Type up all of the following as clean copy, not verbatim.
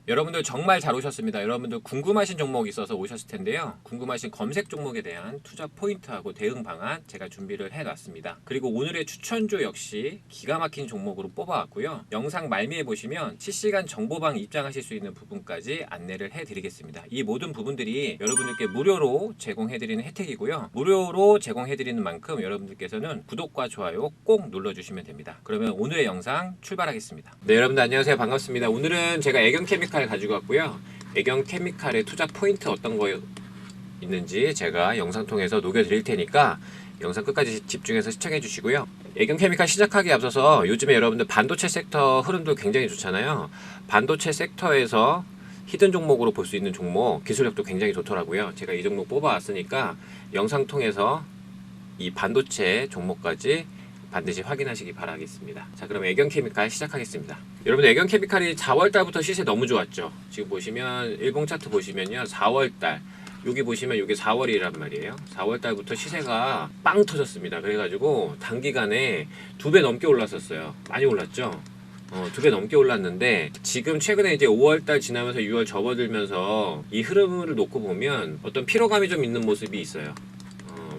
여러분들 정말 잘 오셨습니다. 여러분들 궁금하신 종목이 있어서 오셨을 텐데요. 궁금하신 검색 종목에 대한 투자 포인트하고 대응 방안 제가 준비를 해놨습니다. 그리고 오늘의 추천주 역시 기가 막힌 종목으로 뽑아왔고요. 영상 말미에 보시면 실시간 정보방 입장하실 수 있는 부분까지 안내를 해드리겠습니다. 이 모든 부분들이 여러분들께 무료로 제공해드리는 혜택이고요. 무료로 제공해드리는 만큼 여러분들께서는 구독과 좋아요 꼭 눌러주시면 됩니다. 그러면 오늘의 영상 출발하겠습니다. 네, 여러분들 안녕하세요. 반갑습니다. 오늘은 제가 애경케미칼 가지고 왔고요. 애경케미칼의 투자 포인트 어떤 거 있는지 제가 영상 통해서 녹여드릴 테니까 영상 끝까지 집중해서 시청해 주시고요. 애경케미칼 시작하기에 앞서서 요즘에 여러분들 반도체 섹터 흐름도 굉장히 좋잖아요. 반도체 섹터에서 히든 종목으로 볼 수 있는 종목, 기술력도 굉장히 좋더라고요. 제가 이 종목 뽑아왔으니까 영상 통해서 이 반도체 종목까지 반드시 확인하시기 바라겠습니다. 자, 그럼 애경케미칼 시작하겠습니다. 여러분, 애경케미칼이 4월달부터 시세 너무 좋았죠. 지금 보시면 일봉 차트 보시면요, 4월달 여기 보시면 이게 4월이란 말이에요. 4월달부터 시세가 빵 터졌습니다. 그래가지고 단기간에 2배 넘게 올랐었어요. 많이 올랐죠. 2배 넘게 올랐는데 지금 최근에 이제 5월달 지나면서 6월 접어들면서 이 흐름을 놓고 보면 어떤 피로감이 좀 있는 모습이 있어요.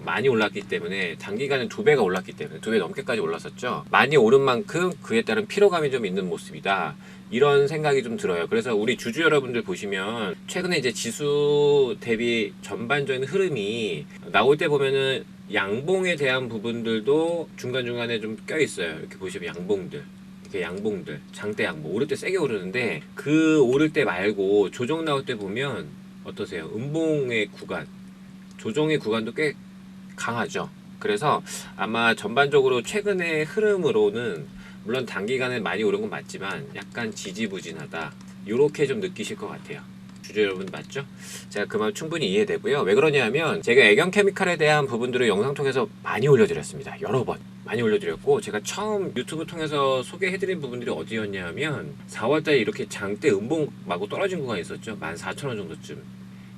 많이 올랐기 때문에 단기간에 2배가 올랐기 때문에 2배 넘게까지 올랐었죠. 많이 오른 만큼 그에 따른 피로감이 좀 있는 모습이다. 이런 생각이 좀 들어요. 그래서 우리 주주 여러분들 보시면 최근에 이제 지수 대비 전반적인 흐름이 나올 때 보면은 양봉에 대한 부분들도 중간중간에 좀 껴있어요. 이렇게 보시면 양봉들. 이렇게 양봉들, 장대 양봉. 오를 때 세게 오르는데 그 오를 때 말고 조정 나올 때 보면 어떠세요? 음봉의 구간, 조정의 구간도 꽤 강하죠. 그래서 아마 전반적으로 최근의 흐름으로는 물론 단기간에 많이 오른 건 맞지만 약간 지지부진하다 이렇게 좀 느끼실 것 같아요. 주주 여러분 맞죠? 제가 그 말 충분히 이해되고요. 왜 그러냐면 제가 애경케미칼에 대한 부분들을 영상 통해서 많이 올려드렸습니다. 여러 번 많이 올려드렸고 제가 처음 유튜브 통해서 소개해드린 부분들이 어디였냐면 4월달에 이렇게 장대 음봉 마구 떨어진 구간이 있었죠. 14,000원 정도쯤.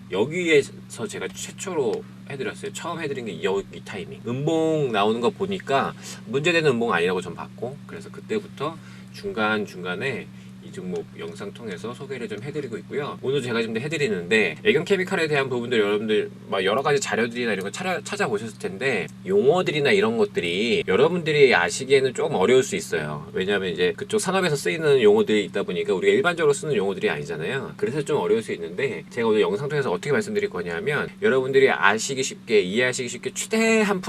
여기에서 제가 최초로 해드렸어요. 처음 해드린 게 여기 타이밍. 음봉 나오는 거 보니까 문제되는 음봉 아니라고 전 봤고, 그래서 그때부터 중간중간에 이 종목 영상 통해서 소개를 좀 해드리고 있고요. 오늘 제가 지금 해드리는데 애경케미칼에 대한 부분들 여러분들 막 여러 가지 자료들이나 이런 거 찾아보셨을 텐데 용어들이나 이런 것들이 여러분들이 아시기에는 조금 어려울 수 있어요. 왜냐하면 이제 그쪽 산업에서 쓰이는 용어들이 있다 보니까 우리가 일반적으로 쓰는 용어들이 아니잖아요. 그래서 좀 어려울 수 있는데 제가 오늘 영상 통해서 어떻게 말씀드릴 거냐면 여러분들이 아시기 쉽게 이해하시기 쉽게 최대한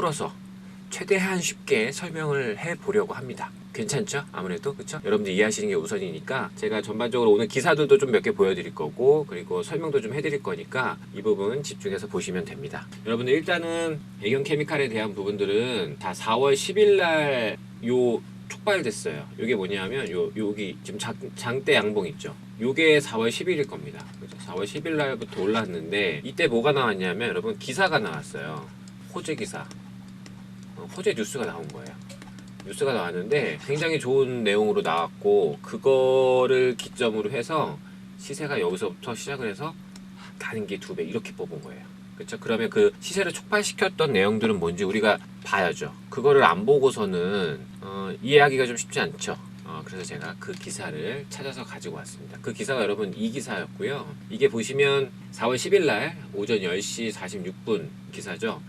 쉽게 설명을 해 보려고 합니다. 괜찮죠? 아무래도 그쵸? 여러분들 이해하시는 게 우선이니까 제가 전반적으로 오늘 기사들도 좀 몇 개 보여드릴 거고 그리고 설명도 좀 해드릴 거니까 이 부분 집중해서 보시면 됩니다. 여러분들 일단은 애경케미칼에 대한 부분들은 다 4월 10일 날 요 촉발됐어요. 요게 뭐냐면 여기 지금 장대 양봉 있죠? 요게 4월 10일일 겁니다. 그죠? 4월 10일 날부터 올랐는데 이때 뭐가 나왔냐면 여러분 기사가 나왔어요. 호재 기사. 호재 뉴스가 나온 거예요. 뉴스가 나왔는데 굉장히 좋은 내용으로 나왔고 그거를 기점으로 해서 시세가 여기서부터 시작을 해서 가는 게 2배 이렇게 뽑은 거예요. 그렇죠? 그러면 그 시세를 촉발시켰던 내용들은 뭔지 우리가 봐야죠. 그거를 안 보고서는 이해하기가 좀 쉽지 않죠. 그래서 제가 그 기사를 찾아서 가지고 왔습니다. 그 기사가 여러분 이 기사였고요. 이게 보시면 4월 10일 날 오전 10시 46분 기사죠.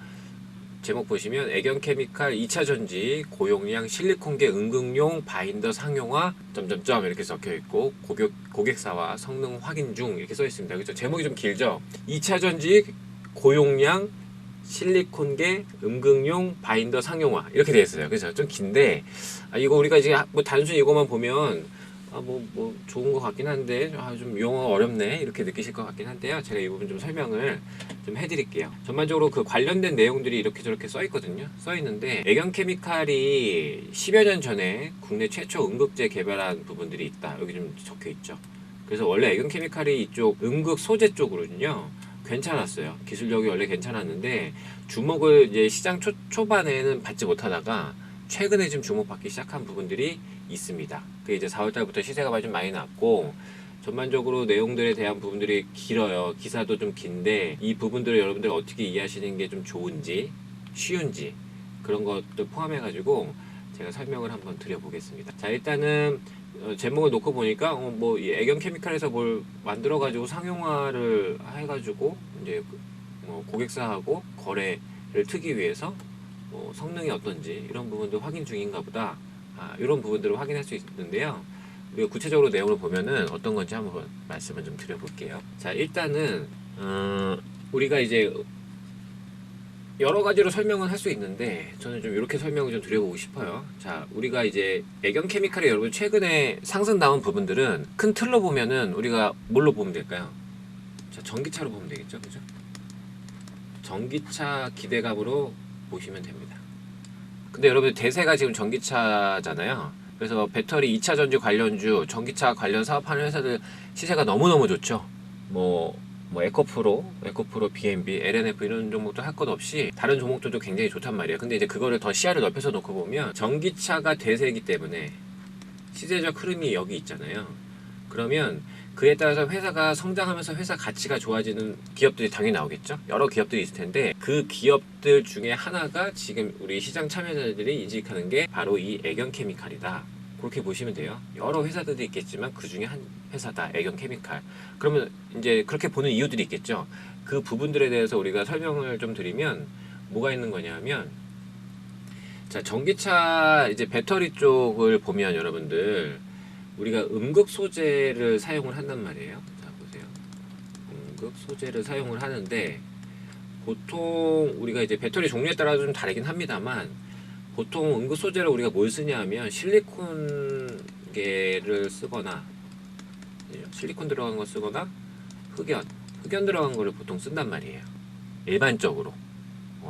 제목 보시면 애경케미칼 2차 전지 고용량 실리콘계 응급용 바인더 상용화 점점점 이렇게 적혀 있고 고객사와 성능 확인 중 이렇게 써 있습니다. 그렇죠? 제목이 좀 길죠? 2차 전지 고용량 실리콘계 응급용 바인더 상용화 이렇게 되어 있어요. 그래서 좀 긴데 이거 우리가 이제 뭐 단순히 이거만 보면 뭐 좋은 것 같긴 한데 좀 용어 어렵네 이렇게 느끼실 것 같긴 한데요. 제가 이 부분 좀 설명을 좀 해드릴게요. 전반적으로 그 관련된 내용들이 이렇게 저렇게 써 있거든요. 써 있는데 애경케미칼이 10여 년 전에 국내 최초 응급제 개발한 부분들이 있다. 여기 좀 적혀 있죠. 그래서 원래 애경케미칼이 이쪽 응급 소재 쪽으로는요 괜찮았어요. 기술력이 원래 괜찮았는데 주목을 이제 시장 초반에는 받지 못하다가 최근에 좀 주목받기 시작한 부분들이 있습니다. 그 이제 4월달부터 시세가 좀 많이 났고 전반적으로 내용들에 대한 부분들이 길어요. 기사도 좀 긴데 이 부분들을 여러분들 어떻게 이해하시는 게 좀 좋은지 쉬운지 그런 것들 포함해 가지고 제가 설명을 한번 드려보겠습니다. 자, 일단은 제목을 놓고 보니까 뭐이 애견 케미칼에서 뭘 만들어 가지고 상용화를 해가지고 이제 고객사하고 거래를 트기 위해서 뭐 성능이 어떤지 이런 부분도 확인 중인가 보다. 이런 부분들을 확인할 수 있는데요. 우리가 구체적으로 내용을 보면은 어떤 건지 한번 말씀을 좀 드려볼게요. 자, 일단은 우리가 이제 여러 가지로 설명을 할 수 있는데 저는 좀 이렇게 설명을 좀 드려보고 싶어요. 자, 우리가 이제 애견 케미칼이 여러분 최근에 상승 나온 부분들은 큰 틀로 보면은 우리가 뭘로 보면 될까요? 자, 전기차로 보면 되겠죠, 그죠? 전기차 기대감으로 보시면 됩니다. 근데 여러분 대세가 지금 전기차잖아요. 그래서 배터리 2차 전지 관련주, 전기차 관련 사업하는 회사들 시세가 너무너무 좋죠. 뭐 에코프로, BNB, LNF 이런 종목도 할 것 없이 다른 종목들도 굉장히 좋단 말이에요. 근데 이제 그거를 더 시야를 넓혀서 놓고 보면 전기차가 대세이기 때문에 시세적 흐름이 여기 있잖아요. 그러면 그에 따라서 회사가 성장하면서 회사 가치가 좋아지는 기업들이 당연히 나오겠죠. 여러 기업들이 있을 텐데 그 기업들 중에 하나가 지금 우리 시장 참여자들이 인식하는 게 바로 이 애견 케미칼이다. 그렇게 보시면 돼요. 여러 회사들도 있겠지만 그 중에 한 회사다. 애견 케미칼. 그러면 이제 그렇게 보는 이유들이 있겠죠. 그 부분들에 대해서 우리가 설명을 좀 드리면 뭐가 있는 거냐면, 자, 전기차 이제 배터리 쪽을 보면 여러분들 우리가 음극 소재를 사용을 한단 말이에요. 자, 보세요. 음극 소재를 사용을 하는데 보통 우리가 이제 배터리 종류에 따라 좀 다르긴 합니다만 보통 음극 소재를 우리가 뭘 쓰냐 하면 실리콘계를 쓰거나 실리콘 들어간 거 쓰거나 흑연 들어간 거를 보통 쓴단 말이에요. 일반적으로.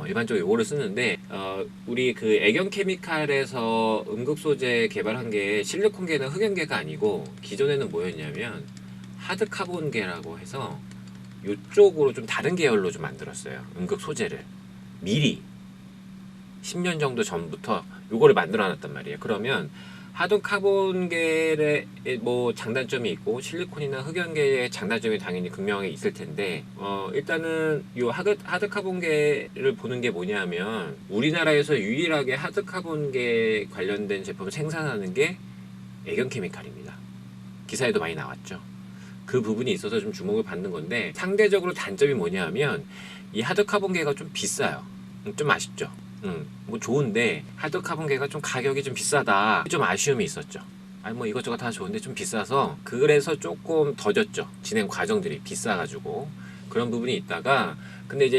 일반적으로 이거를 쓰는데 우리 그 애견 케미칼에서 음극 소재 개발한 게 실리콘계나 흑연계가 아니고 기존에는 뭐였냐면 하드 카본계라고 해서 이쪽으로 좀 다른 계열로 좀 만들었어요. 음극 소재를 미리 10년 정도 전부터 요거를 만들어 놨단 말이에요. 그러면 하드 카본계의 뭐 장단점이 있고 실리콘이나 흑연계의 장단점이 당연히 극명하게 있을 텐데 일단은 요 하드 카본계를 보는 게 뭐냐면 우리나라에서 유일하게 하드 카본계 관련된 제품을 생산하는 게 애견 케미칼입니다. 기사에도 많이 나왔죠. 그 부분이 있어서 좀 주목을 받는 건데 상대적으로 단점이 뭐냐면 이 하드 카본계가 좀 비싸요. 좀 아쉽죠. 뭐 좋은데 하드 카본계가 좀 가격이 좀 비싸다. 좀 아쉬움이 있었죠. 아니 뭐 이것저것 다 좋은데 좀 비싸서 그래서 조금 더뎠죠. 진행 과정들이 비싸가지고 그런 부분이 있다가 근데 이제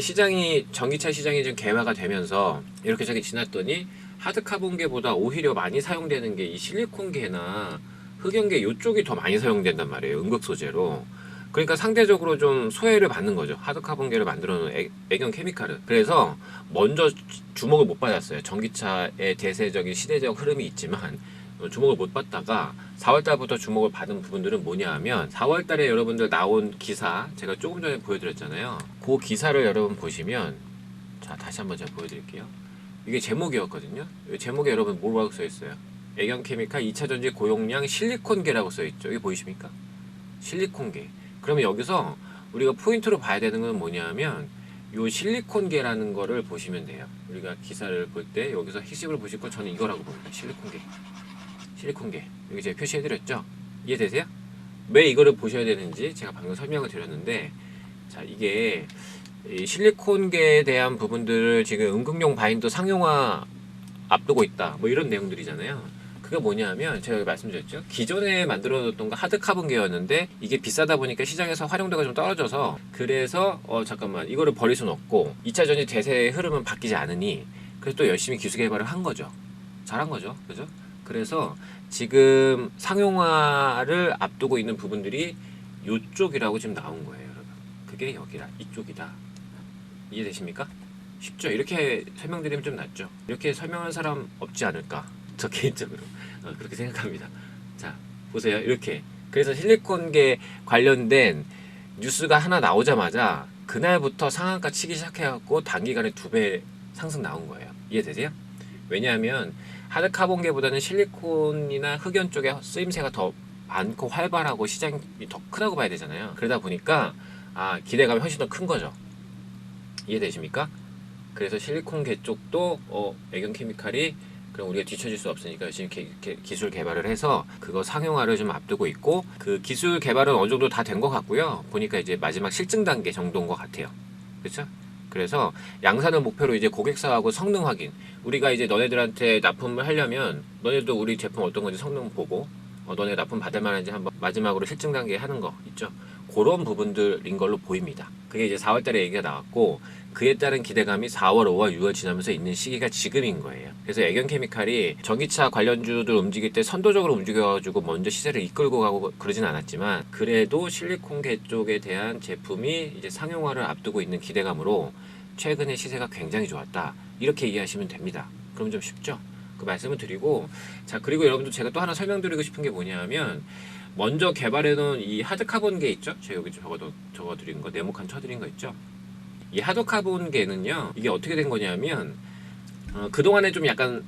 전기차 시장이 좀 개화가 되면서 이렇게 저기 지났더니 하드 카본계보다 오히려 많이 사용되는 게 이 실리콘계나 흑연계 이쪽이 더 많이 사용된단 말이에요. 음극 소재로. 그러니까 상대적으로 좀 소외를 받는 거죠. 하드카본계를 만들어 놓은 애견 케미칼은. 그래서 먼저 주목을 못 받았어요. 전기차의 대세적인 시대적 흐름이 있지만 주목을 못 받다가 4월달부터 주목을 받은 부분들은 뭐냐 하면 4월달에 여러분들 나온 기사 제가 조금 전에 보여드렸잖아요. 그 기사를 여러분 보시면 자 다시 한번 제가 보여드릴게요. 이게 제목이었거든요. 제목에 여러분 뭐라고 써있어요? 애견 케미칼 2차전지 고용량 실리콘계라고 써있죠. 이게 보이십니까? 실리콘계. 그러면 여기서 우리가 포인트로 봐야 되는 건 뭐냐면 요 실리콘계라는 거를 보시면 돼요. 우리가 기사를 볼 때 여기서 핵심을 보실 건 저는 이거라고 봅니다. 실리콘계. 여기 제가 표시해드렸죠? 이해되세요? 왜 이거를 보셔야 되는지 제가 방금 설명을 드렸는데 자 이게 이 실리콘계에 대한 부분들을 지금 음극용 바인더 상용화 앞두고 있다. 뭐 이런 내용들이잖아요. 그게 뭐냐면 제가 말씀드렸죠. 기존에 만들어뒀던 거 하드 카본계였는데 이게 비싸다 보니까 시장에서 활용도가 좀 떨어져서 그래서 잠깐만 이거를 버릴 수는 없고 2차 전지 대세의 흐름은 바뀌지 않으니 그래서 또 열심히 기술 개발을 한 거죠. 잘한 거죠. 그죠? 그래서 지금 상용화를 앞두고 있는 부분들이 이쪽이라고 지금 나온 거예요, 여러분. 그게 여기라, 이쪽이다. 이해되십니까? 쉽죠? 이렇게 설명드리면 좀 낫죠? 이렇게 설명하는 사람 없지 않을까? 저 개인적으로 그렇게 생각합니다. 자, 보세요. 이렇게. 그래서 실리콘계 관련된 뉴스가 하나 나오자마자 그날부터 상한가 치기 시작해갖고 단기간에 2배 상승 나온 거예요. 이해되세요? 왜냐하면 하드 카본계보다는 실리콘이나 흑연 쪽에 쓰임새가 더 많고 활발하고 시장이 더 크다고 봐야 되잖아요. 그러다 보니까 기대감이 훨씬 더 큰 거죠. 이해되십니까? 그래서 실리콘계 쪽도 애견 케미칼이 그럼 우리가 뒤처질 수 없으니까 열심히 기술 개발을 해서 그거 상용화를 좀 앞두고 있고, 그 기술 개발은 어느 정도 다 된 것 같고요. 보니까 이제 마지막 실증 단계 정도인 것 같아요. 그렇죠? 그래서 양산을 목표로 이제 고객사하고 성능 확인. 우리가 이제 너네들한테 납품을 하려면 너네도 우리 제품 어떤 건지 성능 보고, 너네 납품 받을 만한지 한번 마지막으로 실증 단계 하는 거 있죠. 그런 부분들인 걸로 보입니다. 그게 이제 4월 달에 얘기가 나왔고, 그에 따른 기대감이 4월, 5월, 6월 지나면서 있는 시기가 지금인 거예요. 그래서 애견케미칼이 전기차 관련주들 움직일 때 선도적으로 움직여가지고 먼저 시세를 이끌고 가고 그러진 않았지만, 그래도 실리콘계 쪽에 대한 제품이 이제 상용화를 앞두고 있는 기대감으로 최근에 시세가 굉장히 좋았다, 이렇게 이해하시면 됩니다. 그럼 좀 쉽죠? 그 말씀을 드리고, 자, 그리고 여러분들 제가 또 하나 설명드리고 싶은 게 뭐냐면, 먼저 개발해놓은 이 하드카본계 있죠? 제가 여기 적어드린 거, 네모칸 쳐드린 거 있죠? 이 하드카본계는요, 이게 어떻게 된 거냐면, 그동안에 좀 약간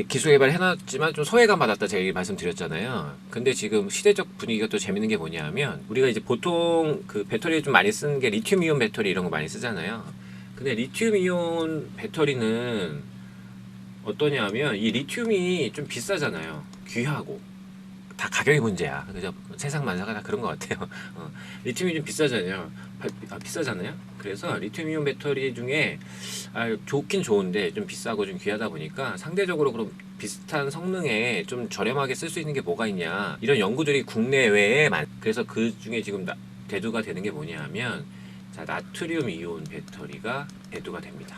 기술 개발 해놨지만 좀 소외감 받았다 제가 얘기 말씀드렸잖아요. 근데 지금 시대적 분위기가 또 재밌는 게 뭐냐면, 우리가 이제 보통 그 배터리 좀 많이 쓰는 게 리튬 이온 배터리 이런 거 많이 쓰잖아요. 근데 리튬 이온 배터리는 어떠냐면, 이 리튬이 좀 비싸잖아요. 귀하고. 다 가격이 문제야. 그죠? 세상 만사가 다 그런 것 같아요. 리튬이 좀 비싸잖아요. 비싸잖아요. 그래서 리튬이온 배터리 중에 좋긴 좋은데 좀 비싸고 좀 귀하다 보니까, 상대적으로 그럼 비슷한 성능에 좀 저렴하게 쓸 수 있는 게 뭐가 있냐, 이런 연구들이 국내외에 그래서 그 중에 지금 대두가 되는 게 뭐냐 하면, 자, 나트륨 이온 배터리가 대두가 됩니다.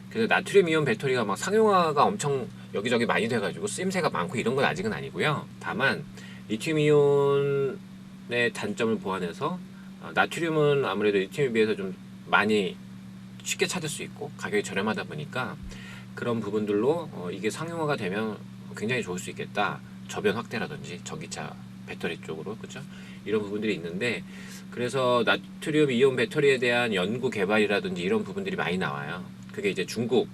그래서 나트륨 이온 배터리가 막 상용화가 엄청 여기저기 많이 돼가지고 쓰임새가 많고 이런 건 아직은 아니고요. 다만 리튬 이온의 단점을 보완해서, 나트륨은 아무래도 리튬에 비해서 좀 많이 쉽게 찾을 수 있고 가격이 저렴하다 보니까, 그런 부분들로 이게 상용화가 되면 굉장히 좋을 수 있겠다. 저변 확대라든지 전기차 배터리 쪽으로, 그렇죠? 이런 부분들이 있는데, 그래서 나트륨 이온 배터리에 대한 연구 개발이라든지 이런 부분들이 많이 나와요. 그게 이제 중국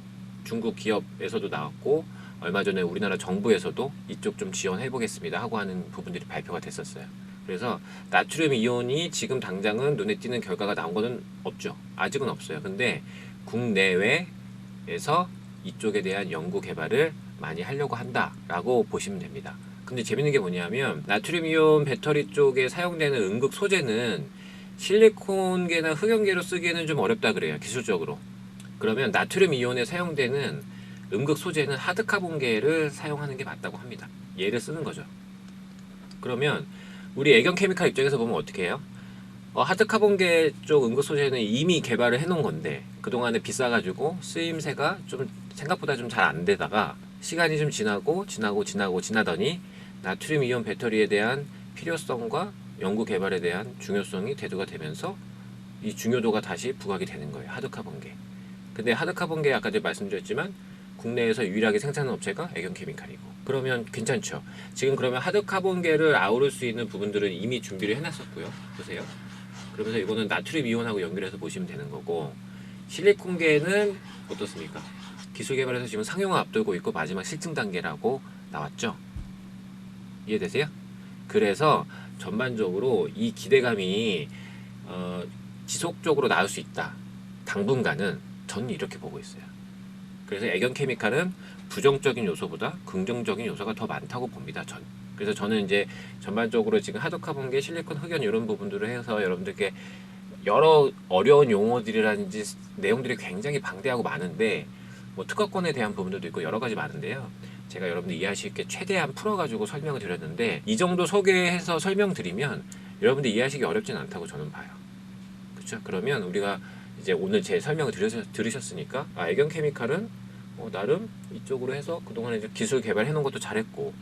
기업에서도 나왔고, 얼마 전에 우리나라 정부에서도 이쪽 좀 지원해 보겠습니다 하고 하는 부분들이 발표가 됐었어요. 그래서 나트륨 이온이 지금 당장은 눈에 띄는 결과가 나온 거는 없죠. 아직은 없어요. 근데 국내외에서 이쪽에 대한 연구 개발을 많이 하려고 한다라고 보시면 됩니다. 근데 재밌는 게 뭐냐면, 나트륨 이온 배터리 쪽에 사용되는 음극 소재는 실리콘계나 흑연계로 쓰기에는 좀 어렵다 그래요, 기술적으로. 그러면 나트륨 이온에 사용되는 음극 소재는 하드카본계를 사용하는 게 맞다고 합니다. 얘를 쓰는 거죠. 그러면 우리 애견케미칼 입장에서 보면 어떻게 해요? 하드카본계 쪽 음극 소재는 이미 개발을 해놓은 건데, 그동안에 비싸가지고 쓰임새가 좀 생각보다 좀 잘 안 되다가 시간이 좀 지나더니 나트륨 이온 배터리에 대한 필요성과 연구 개발에 대한 중요성이 대두가 되면서 이 중요도가 다시 부각이 되는 거예요. 하드카본계. 근데 하드카본계 아까 말씀드렸지만 국내에서 유일하게 생산하는 업체가 애견케미칼이고, 그러면 괜찮죠. 지금 그러면 하드카본계를 아우를 수 있는 부분들은 이미 준비를 해놨었고요. 보세요. 그러면서 이거는 나트륨 이온하고 연결해서 보시면 되는 거고, 실리콘계는 어떻습니까? 기술 개발에서 지금 상용화 앞두고 있고 마지막 실증 단계라고 나왔죠. 이해되세요? 그래서 전반적으로 이 기대감이 지속적으로 나올 수 있다. 당분간은 저는 이렇게 보고 있어요. 그래서 애견케미칼은 부정적인 요소보다 긍정적인 요소가 더 많다고 봅니다. 그래서 저는 이제 전반적으로 지금 하드카본계, 실리콘, 흑연 이런 부분들을 해서 여러분들께 여러 어려운 용어들이라든지 내용들이 굉장히 방대하고 많은데, 뭐 특허권에 대한 부분들도 있고 여러 가지 많은데요. 제가 여러분들 이해하실 수 있게 최대한 풀어가지고 설명을 드렸는데, 이 정도 소개해서 설명드리면 여러분들 이해하시기 어렵진 않다고 저는 봐요. 그렇죠? 그러면 우리가 이제 오늘 제 설명을 들으셨으니까, 애견케미칼은 나름 이쪽으로 해서 그동안에 이제 기술 개발해 놓은 것도 잘했고,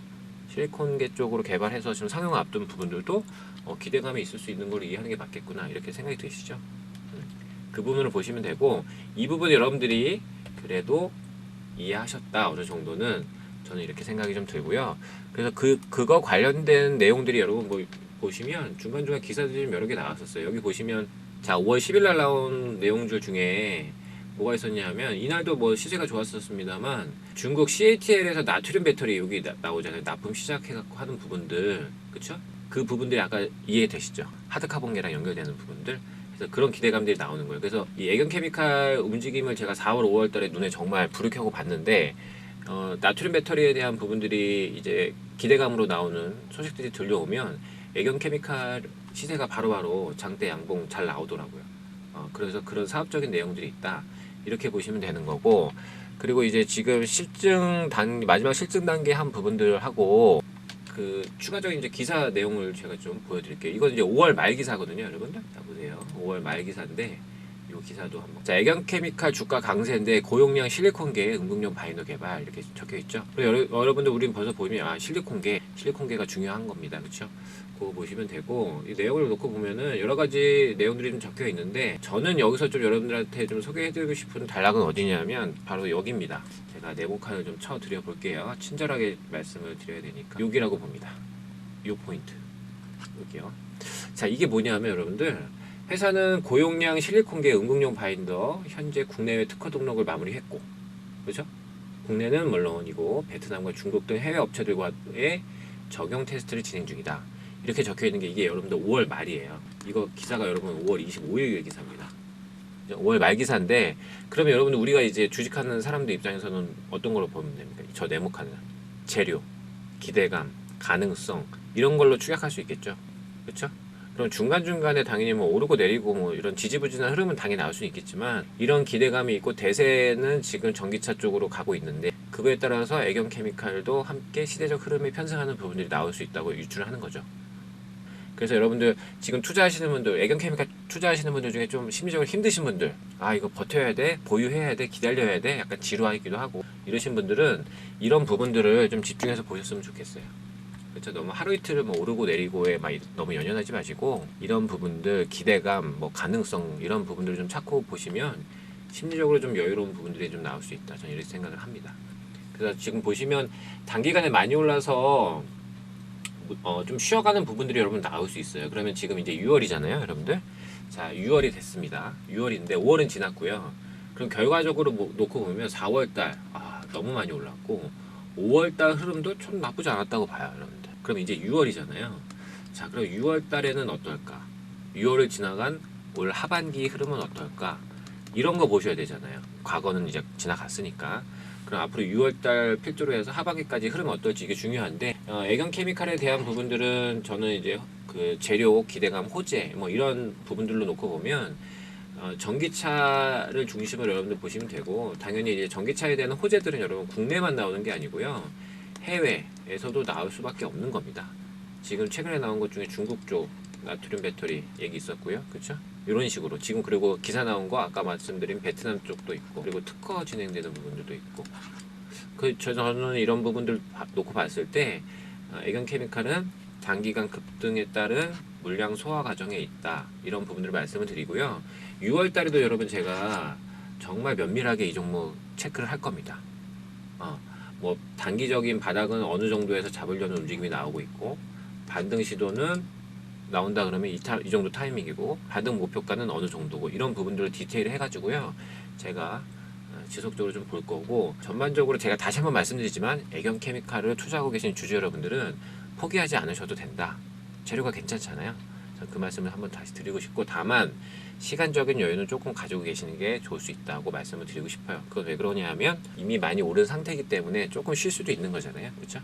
실리콘계 쪽으로 개발해서 지금 상용화 앞둔 부분들도 기대감이 있을 수 있는 걸 이해하는 게 맞겠구나, 이렇게 생각이 드시죠? 그 부분을 보시면 되고, 이 부분 여러분들이 그래도 이해하셨다 어느 정도는 저는 이렇게 생각이 좀 들고요. 그래서 그거 관련된 내용들이 여러분 보시면 중간중간 기사들이 좀 여러 개 나왔었어요. 여기 보시면, 자, 5월 10일 날 나온 내용들 중에 뭐가 있었냐 하면, 이날도 뭐 시세가 좋았었습니다만 중국 CATL에서 나트륨 배터리 여기 나오잖아요. 납품 시작해갖고 하는 부분들, 그쵸? 그 부분들이 아까 이해되시죠? 하드카본계랑 연결되는 부분들. 그래서 그런 기대감들이 나오는 거예요. 그래서 이 애견케미칼 움직임을 제가 4월, 5월 달에 눈에 정말 불을 켜고 봤는데, 나트륨 배터리에 대한 부분들이 이제 기대감으로 나오는 소식들이 들려오면 애경 케미칼 시세가 바로바로 장대 양봉 잘 나오더라고요. 그래서 그런 사업적인 내용들이 있다. 이렇게 보시면 되는 거고, 그리고 이제 지금 마지막 실증 단계 한 부분들하고 그 추가적인 이제 기사 내용을 제가 좀 보여드릴게요. 이건 이제 5월 말 기사거든요, 여러분들. 자 보세요. 5월 말 기사인데 이 기사도 한번. 자, 애경케미칼 주가 강세인데 고용량 실리콘계 응급용 바이너 개발 이렇게 적혀 있죠. 그리고 여러분들 우리는 벌써 보면 실리콘계가 중요한 겁니다, 그렇죠? 그거 보시면 되고 이 내용을 놓고 보면은 여러 가지 내용들이 좀 적혀 있는데 저는 여기서 좀 여러분들한테 좀 소개해드리고 싶은 단락은 어디냐면 바로 여기입니다. 제가 네모칸을 좀 쳐드려 볼게요. 친절하게 말씀을 드려야 되니까 여기라고 봅니다. 요 포인트 여기요. 자, 이게 뭐냐면 여러분들 회사는 고용량 실리콘계 응급용 바인더 현재 국내외 특허 등록을 마무리했고, 그렇죠? 국내는 물론이고 베트남과 중국 등 해외 업체들과의 적용 테스트를 진행 중이다. 이렇게 적혀 있는 게 이게 여러분들 5월 말이에요. 이거 기사가 여러분 5월 25일 기사입니다. 5월 말 기사인데 그러면 여러분들 우리가 이제 주식하는 사람들 입장에서는 어떤 걸로 보면 됩니까? 저 네모칸은 재료, 기대감, 가능성 이런 걸로 추격할 수 있겠죠. 그렇죠? 그럼 중간중간에 당연히 뭐 오르고 내리고 뭐 이런 지지부진한 흐름은 당연히 나올 수 있겠지만 이런 기대감이 있고 대세는 지금 전기차 쪽으로 가고 있는데 그거에 따라서 애경케미칼도 함께 시대적 흐름에 편승하는 부분들이 나올 수 있다고 유추를 하는 거죠. 그래서 여러분들 지금 투자하시는 분들, 애경케미칼 투자하시는 분들 중에 좀 심리적으로 힘드신 분들, 아 이거 버텨야 돼, 보유해야 돼, 기다려야 돼, 약간 지루하기도 하고 이러신 분들은 이런 부분들을 좀 집중해서 보셨으면 좋겠어요. 그렇죠? 너무 하루 이틀을 뭐 오르고 내리고에 막 너무 연연하지 마시고 이런 부분들, 기대감, 뭐 가능성 이런 부분들을 좀 찾고 보시면 심리적으로 좀 여유로운 부분들이 좀 나올 수 있다. 저는 이렇게 생각을 합니다. 그래서 지금 보시면 단기간에 많이 올라서 좀 쉬어가는 부분들이 여러분 나올 수 있어요. 그러면 지금 이제 6월이잖아요, 여러분들. 자, 6월이 됐습니다. 6월인데 5월은 지났고요. 그럼 결과적으로 놓고 보면 4월달 너무 많이 올랐고 5월달 흐름도 좀 나쁘지 않았다고 봐요, 여러분들. 그럼 이제 6월이잖아요. 자, 그럼 6월달에는 어떨까? 6월을 지나간 올 하반기 흐름은 어떨까? 이런 거 보셔야 되잖아요. 과거는 이제 지나갔으니까. 그럼 앞으로 6월달 필두로 해서 하반기까지 흐름 어떨지 이게 중요한데 애경케미칼에 대한 부분들은 저는 이제 그 재료, 기대감, 호재 뭐 이런 부분들로 놓고 보면 전기차를 중심으로 여러분들 보시면 되고 당연히 이제 전기차에 대한 호재들은 여러분 국내만 나오는 게 아니고요 해외에서도 나올 수밖에 없는 겁니다. 지금 최근에 나온 것 중에 중국 쪽 나트륨 배터리 얘기 있었고요, 그렇죠? 이런 식으로 지금 그리고 기사 나온 거 아까 말씀드린 베트남 쪽도 있고 그리고 특허 진행되는 부분들도 있고 저는 이런 부분들 놓고 봤을 때 애경케미칼은 단기간 급등에 따른 물량 소화 과정에 있다 이런 부분들을 말씀을 드리고요. 6월 달에도 여러분 제가 정말 면밀하게 이 종목 체크를 할 겁니다. 뭐 단기적인 바닥은 어느 정도에서 잡으려는 움직임이 나오고 있고 반등 시도는 나온다 그러면 이 정도 타이밍이고 반등 목표가는 어느 정도고 이런 부분들을 디테일 해가지고요 제가 지속적으로 좀 볼 거고 전반적으로 제가 다시 한번 말씀드리지만 애경케미칼을 투자하고 계신 주주 여러분들은 포기하지 않으셔도 된다. 재료가 괜찮잖아요. 그 말씀을 한번 다시 드리고 싶고 다만 시간적인 여유는 조금 가지고 계시는 게 좋을 수 있다고 말씀을 드리고 싶어요. 그건 왜 그러냐 하면 이미 많이 오른 상태이기 때문에 조금 쉴 수도 있는 거잖아요. 그렇죠?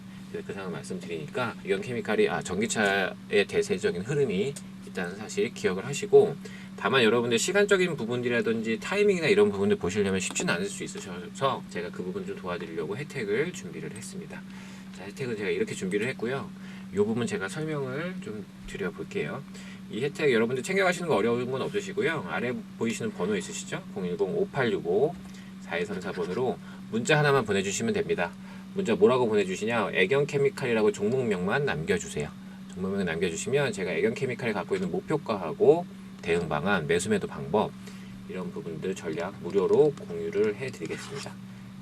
그 상황 말씀드리니까 애경케미칼이 전기차의 대세적인 흐름이 일단 사실 기억을 하시고 다만 여러분들 시간적인 부분이라든지 타이밍이나 이런 부분들 보시려면 쉽지는 않을 수 있으셔서 제가 그 부분 좀 도와드리려고 혜택을 준비를 했습니다. 자, 혜택은 제가 이렇게 준비를 했고요. 이 부분 제가 설명을 좀 드려볼게요. 이 혜택 여러분들 챙겨가시는 거 어려운 건 없으시고요. 아래 보이시는 번호 있으시죠? 010-5865-4234번으로 문자 하나만 보내주시면 됩니다. 문자 뭐라고 보내주시냐? 애경케미칼이라고 종목명만 남겨주세요. 종목명 남겨주시면 제가 애경케미칼이 갖고 있는 목표가하고 대응 방안, 매수매도 방법 이런 부분들 전략 무료로 공유를 해드리겠습니다.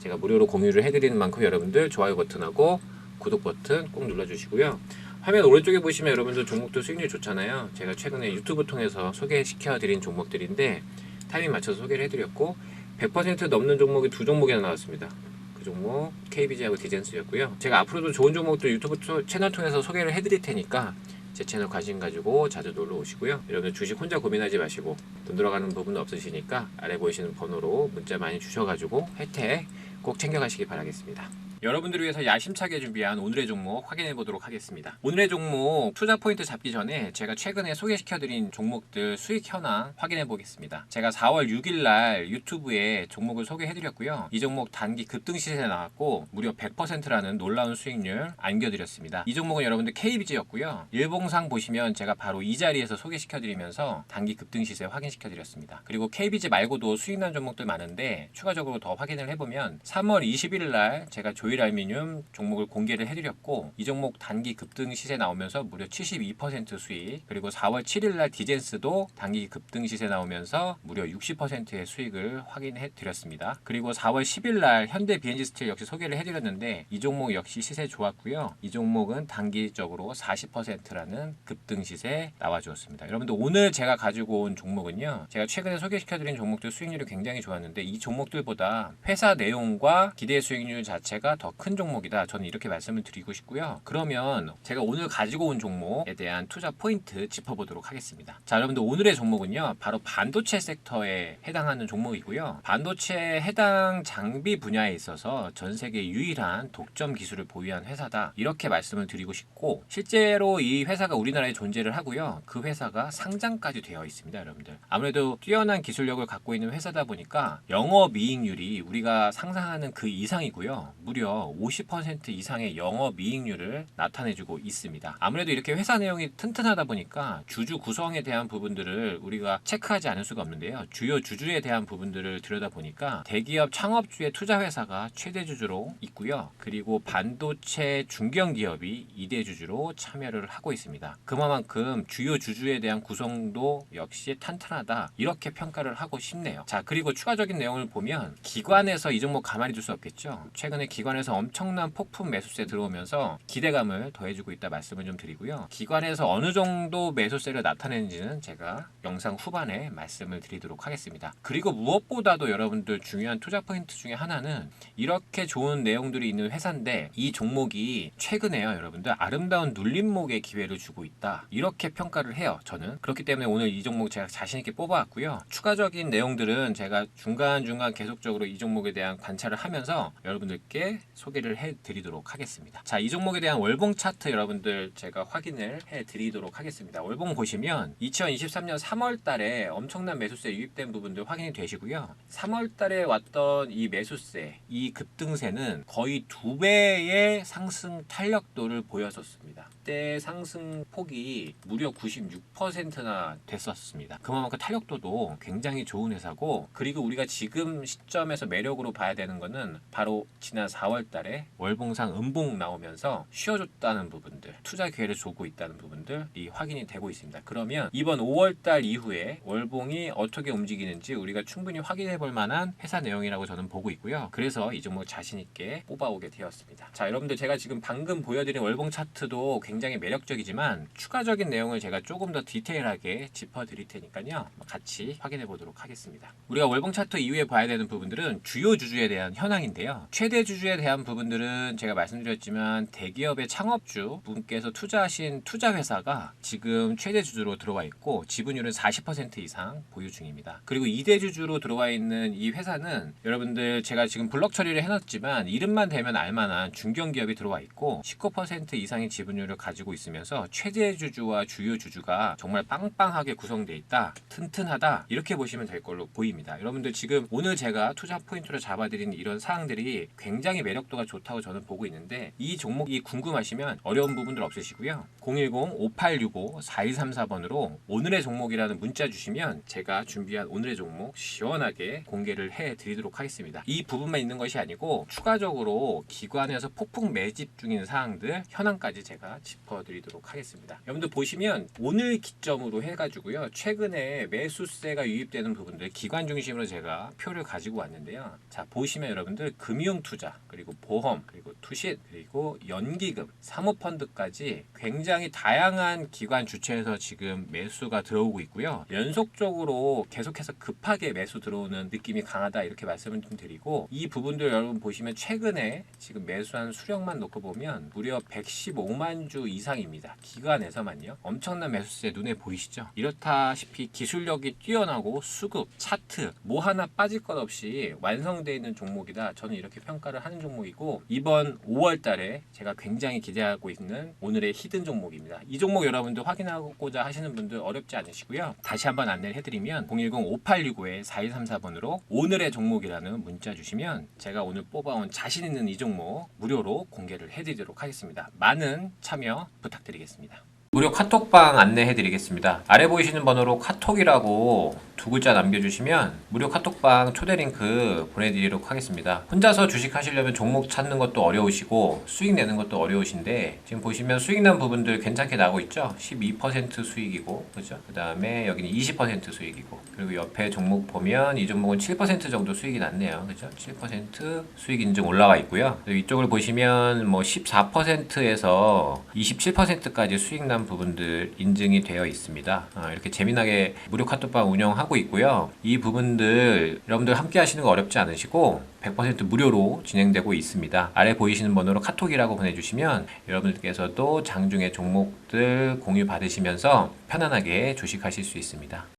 제가 무료로 공유를 해드리는 만큼 여러분들 좋아요 버튼하고 구독 버튼 꼭 눌러주시고요. 화면 오른쪽에 보시면 여러분들 종목도 수익률 좋잖아요. 제가 최근에 유튜브 통해서 소개시켜드린 종목들인데 타이밍 맞춰서 소개를 해드렸고 100% 넘는 종목이 두 종목이나 나왔습니다. 그 종목 KBG하고 디젠스였고요. 제가 앞으로도 좋은 종목들 유튜브 채널 통해서 소개를 해드릴 테니까 제 채널 관심 가지고 자주 놀러 오시고요. 여러분 주식 혼자 고민하지 마시고 돈 들어가는 부분 없으시니까 아래 보이시는 번호로 문자 많이 주셔가지고 혜택 꼭 챙겨가시기 바라겠습니다. 여러분들을 위해서 야심차게 준비한 오늘의 종목 확인해 보도록 하겠습니다. 오늘의 종목 투자 포인트 잡기 전에 제가 최근에 소개시켜드린 종목들 수익 현황 확인해 보겠습니다. 제가 4월 6일 날 유튜브에 종목을 소개해드렸고요. 이 종목 단기 급등 시세에 나왔고 무려 100%라는 놀라운 수익률 안겨드렸습니다. 이 종목은 여러분들 KBG였고요. 일봉상 보시면 제가 바로 이 자리에서 소개시켜드리면서 단기 급등 시세 확인시켜드렸습니다. 그리고 KBG 말고도 수익난 종목들 많은데 추가적으로 더 확인을 해보면 3월 21일 날 제가 조일알미늄 종목을 공개를 해드렸고 이 종목 단기 급등 시세 나오면서 무려 72% 수익, 그리고 4월 7일 날 디젠스도 단기 급등 시세 나오면서 무려 60%의 수익을 확인해 드렸습니다. 그리고 4월 10일 날 현대 BNG 스틸 역시 소개를 해드렸는데 이 종목 역시 시세 좋았고요. 이 종목은 단기적으로 40%라는 급등 시세 나와주었습니다. 여러분들 오늘 제가 가지고 온 종목은요, 제가 최근에 소개시켜드린 종목들 수익률이 굉장히 좋았는데 이 종목들보다 회사 내용과 기대 수익률 자체가 더 큰 종목이다, 저는 이렇게 말씀을 드리고 싶고요. 그러면 제가 오늘 가지고 온 종목에 대한 투자 포인트 짚어보도록 하겠습니다. 자, 여러분들 오늘의 종목은요 바로 반도체 섹터에 해당하는 종목이고요. 반도체 해당 장비 분야에 있어서 전 세계 유일한 독점 기술을 보유한 회사다, 이렇게 말씀을 드리고 싶고, 실제로 이 회사가 우리나라에 존재를 하고요. 그 회사가 상장까지 되어 있습니다. 여러분들 아무래도 뛰어난 기술력을 갖고 있는 회사다 보니까 영업이익률이 우리가 상상하는 그 이상이고요. 무려 50% 이상의 영업이익률을 나타내주고 있습니다. 아무래도 이렇게 회사 내용이 튼튼하다 보니까 주주 구성에 대한 부분들을 우리가 체크하지 않을 수가 없는데요. 주요 주주에 대한 부분들을 들여다보니까 대기업 창업주의 투자회사가 최대 주주로 있고요. 그리고 반도체 중견기업이 2대 주주로 참여를 하고 있습니다. 그만큼 주요 주주에 대한 구성도 역시 탄탄하다, 이렇게 평가를 하고 싶네요. 자, 그리고 추가적인 내용을 보면 기관에서 이 종목 가만히 둘 수 없겠죠. 최근에 기관에서 엄청난 폭풍 매수세 들어오면서 기대감을 더해주고 있다 말씀을 좀 드리고요. 기관에서 어느 정도 매수세를 나타내는지는 제가 영상 후반에 말씀을 드리도록 하겠습니다. 그리고 무엇보다도 여러분들 중요한 투자 포인트 중에 하나는 이렇게 좋은 내용들이 있는 회사인데 이 종목이 최근에요 여러분들 아름다운 눌림목의 기회를 주고 있다, 이렇게 평가를 해요 저는. 그렇기 때문에 오늘 이 종목 제가 자신있게 뽑아왔고요. 추가적인 내용들은 제가 중간중간 계속적으로 이 종목에 대한 관찰을 하면서 여러분들께 소개를 해드리도록 하겠습니다. 자, 이 종목에 대한 월봉 차트 여러분들 제가 확인을 해드리도록 하겠습니다. 월봉 보시면 2023년 3월 달에 엄청난 매수세 유입된 부분들 확인이 되시고요. 3월 달에 왔던 이 매수세, 이 급등세는 거의 2배의 상승 탄력도를 보였었습니다. 그때 상승 폭이 무려 96%나 됐었습니다. 그만큼 탄력도도 굉장히 좋은 회사고, 그리고 우리가 지금 시점에서 매력으로 봐야 되는 거는 바로 지난 4월 달에 월봉상 음봉 나오면서 쉬어줬다는 부분들, 투자 기회를 주고 있다는 부분들이 확인이 되고 있습니다. 그러면 이번 5월 달 이후에 월봉이 어떻게 움직이는지 우리가 충분히 확인해 볼 만한 회사 내용이라고 저는 보고 있고요. 그래서 이 종목 자신 있게 뽑아오게 되었습니다. 자, 여러분들 제가 지금 방금 보여드린 월봉 차트도 굉장히 매력적이지만 추가적인 내용을 제가 조금 더 디테일하게 짚어드릴 테니까요. 같이 확인해 보도록 하겠습니다. 우리가 월봉 차트 이후에 봐야 되는 부분들은 주요 주주에 대한 현황인데요. 최대 주주에 대한 부분들은 제가 말씀드렸지만 대기업의 창업주 분께서 투자하신 투자회사가 지금 최대 주주로 들어와 있고 지분율은 40% 이상 보유 중입니다. 그리고 2대 주주로 들어와 있는 이 회사는 여러분들 제가 지금 블록 처리를 해놨지만 이름만 대면 알만한 중견기업이 들어와 있고 19% 이상의 지분율을 가지고 있으면서 최대 주주와 주요 주주가 정말 빵빵하게 구성되어 있다, 튼튼하다, 이렇게 보시면 될 걸로 보입니다. 여러분들 지금 오늘 제가 투자 포인트로 잡아드린 이런 사항들이 굉장히 매력도가 좋다고 저는 보고 있는데 이 종목이 궁금하시면 어려운 부분들 없으시고요. 010-5865-4134번으로 오늘의 종목이라는 문자 주시면 제가 준비한 오늘의 종목 시원하게 공개를 해드리도록 하겠습니다. 이 부분만 있는 것이 아니고 추가적으로 기관에서 폭풍 매집 중인 사항들 현황까지 제가 짚어드리도록 하겠습니다. 여러분들 보시면 오늘 기점으로 해가지고요, 최근에 매수세가 유입되는 부분들 기관 중심으로 제가 표를 가지고 왔는데요. 자, 보시면 여러분들 금융투자, 그리고 보험, 그리고 투신, 그리고 연기금, 사모펀드까지 굉장히 다양한 기관 주체에서 지금 매수가 들어오고 있고요. 연속적으로 계속해서 급하게 매수 들어오는 느낌이 강하다, 이렇게 말씀을 좀 드리고, 이 부분들 여러분 보시면 최근에 지금 매수한 수량만 놓고 보면 무려 115만 주 주 이상입니다. 기관에서만요. 엄청난 매수세 눈에 보이시죠? 이렇다시피 기술력이 뛰어나고 수급, 차트 뭐 하나 빠질 것 없이 완성되어 있는 종목이다. 저는 이렇게 평가를 하는 종목이고 이번 5월 달에 제가 굉장히 기대하고 있는 오늘의 히든 종목입니다. 이 종목 여러분들 확인하고자 하시는 분들 어렵지 않으시고요. 다시 한번 안내를 해드리면 010-5865-4234번으로 오늘의 종목이라는 문자 주시면 제가 오늘 뽑아온 자신 있는 이 종목 무료로 공개를 해드리도록 하겠습니다. 많은 참여 부탁드리겠습니다. 무료 카톡방 안내해드리겠습니다. 아래 보이시는 번호로 카톡이라고 두 글자 남겨주시면 무료 카톡방 초대 링크 보내드리도록 하겠습니다. 혼자서 주식 하시려면 종목 찾는 것도 어려우시고 수익 내는 것도 어려우신데 지금 보시면 수익 난 부분들 괜찮게 나오고 있죠. 12% 수익이고 그죠? 그 다음에 여기는 20% 수익이고 그리고 옆에 종목 보면 이 종목은 7% 정도 수익이 났네요. 그죠? 7% 수익 인증 올라와 있고요. 그리고 이쪽을 보시면 뭐 14%에서 27%까지 수익 난 부분들 인증이 되어 있습니다. 이렇게 재미나게 무료 카톡방 운영하고 있고요. 이 부분들 여러분들 함께 하시는 거 어렵지 않으시고 100% 무료로 진행되고 있습니다. 아래 보이시는 번호로 카톡이라고 보내주시면 여러분들께서도 장중에 종목들 공유 받으시면서 편안하게 주식하실 수 있습니다.